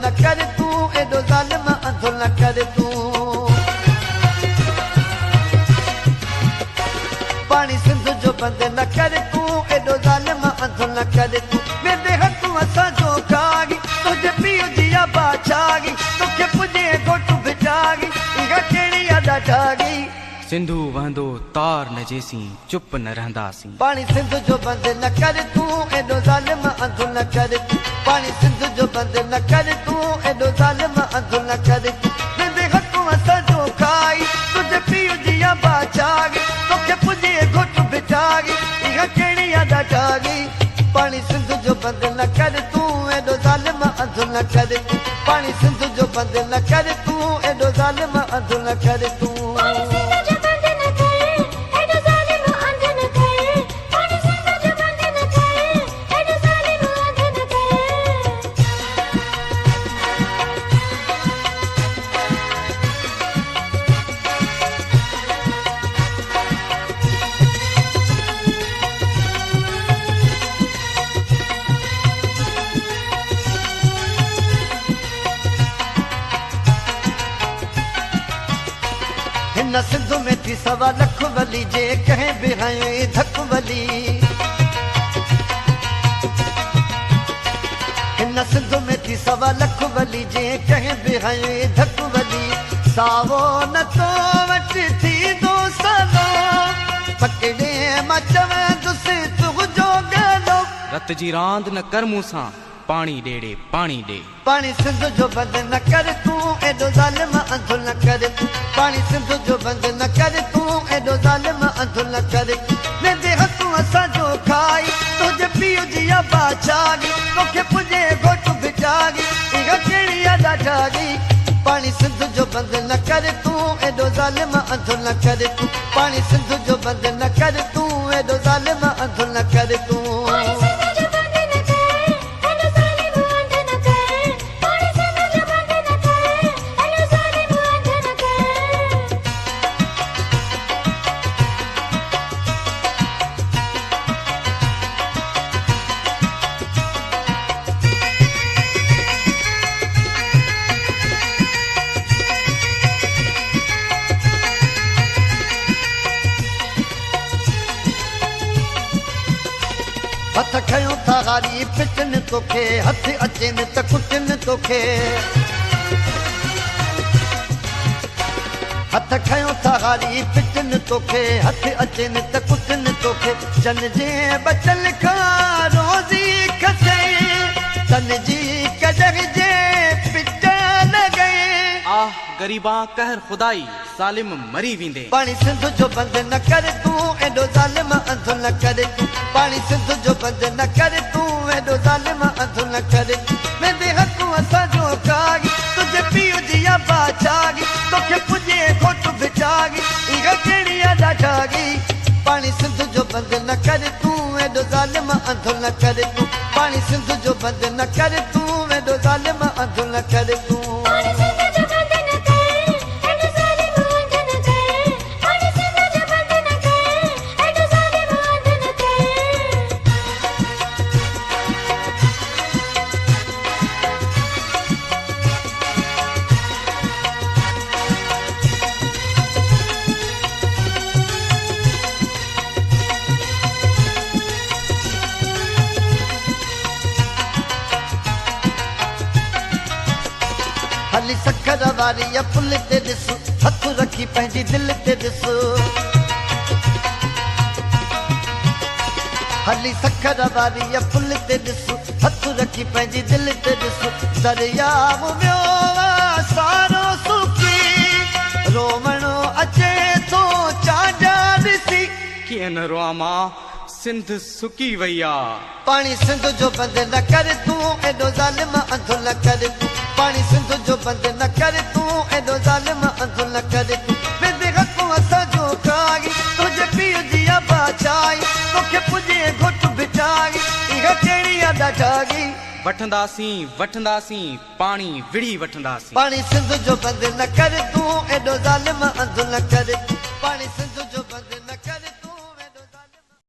न कर तू एडो ज़ालिम अंधो न कर तू पानी सिंध जो बंद न कर तू एडो ज़ालिम अंधो न कर तू वेंदे हथू असां जो कागी तुझे पीउ जी बाचागी तोखे पुॼे घोटु भिटागी इहा कहिड़ी अदा ठागी सिंधु वहंदो तार न जेसी चुप न रहंदासीं पानी सिंध जो बंद न कर तू एडो ज़ालिम अंधो न कर तू पानी सिंध जो बंद न कर तू एडो ज़ालिम अंधो न कर तू वेंदे हथू असां जो खाई तुझे पीउ जी बाचागी तोखे पुॼे घोटु भिटागी इहा कहिड़ी अदा ठागी पानी सिंध जो बंद न कर तू एडो ज़ालिम अंधो न कर तू पानी सिंध जो बंद न कर तू एडो ज़ालिम अंधो न कर तू हिन सिंध में थी 1.25 लख वली जे कंहिं बि हयो धक वली हिन सिंध में थी 1.25 लख वली जे कंहिं बि हयो धक वली सावो न तो वटि थींदो सलो पकड़े मां चवंदुसि तुंहिंजो गलो रत जी रांदि न कर मूं सां पाणी ॾेड़े पाणी ॾे पानी सिंध जो बंद न कर तू एडो ज़ालिम अंधो न कर तू पानी सिंध जो बंद न कर तू एडो ज़ालिम अंधो न कर तू वेंदे हथू असां जो खाई तुझे पीउ जी बाचागी तोखे पुॼे घोटु भिटागी इहा कहिड़ी अदा ठागी पानी सिंध जो बंद न कर तू एडो ज़ालिम अंधो न कर तू पानी सिंध जो बंद न कर तू एडो ज़ालिम अंधो न कर तू हथ खयों था गारी पिटन तोखे हथ अचनि त कुटन तोखे हथ खयों था गारी पिटन तोखे हथ अचनि त कुटन तोखे चन जे बचल खां रोज़ी खसे तन जी कदर जे पिट न गए आह गरीबा कहर खुदाई ज़ालिम मरी वेंदे पानी सिंध जो बंद न कर तू एडो ज़ालिम अंधो न कर तू पानी सिंध जो बंद न कर तू एडो ज़ालिम अंधो न कर तू वेंदे हथू असां जो खागी तुझे पीउ जी बाचागी तोखे पुॼे घोटु भिटागी इहा कहिड़ी अदा ठागी पानी सिंध जो बंद न कर तू एडो ज़ालिम अंधो न कर तू पानी सिंध जो बंद न कर तू एडो ज़ालिम अंधो न कर तू हली सखर वारी पुल ते ॾिस हथ रखी पंहिंजी दिलि ते ॾिस हली सखर वारी पुल ते ॾिस हथ रखी पंहिंजी दिलि ते ॾिस दरियाव वियो सारो सुकी रोवणो अचे थो चांजा ॾिसी कीअं न रोआ मां सिंध सुकी वई आ पानी सिंध जो बंद न कर तू एडो ज़ालिम अंधो न कर तू पानी सिंध जो बंद न कर तू एडो ज़ालिम अंधो न कर तू वेंदे हथू असां जो खाई तुझे पीउ जी बाचाई तोखे पुॼे घोटु भिटागी इहा कहिड़ी अदा ठागी वठंदासीं पाणी विड़ी वठंदासीं पानी सिंध जो बंद न कर तू एडो ज़ालिम अंधो न कर तू पानी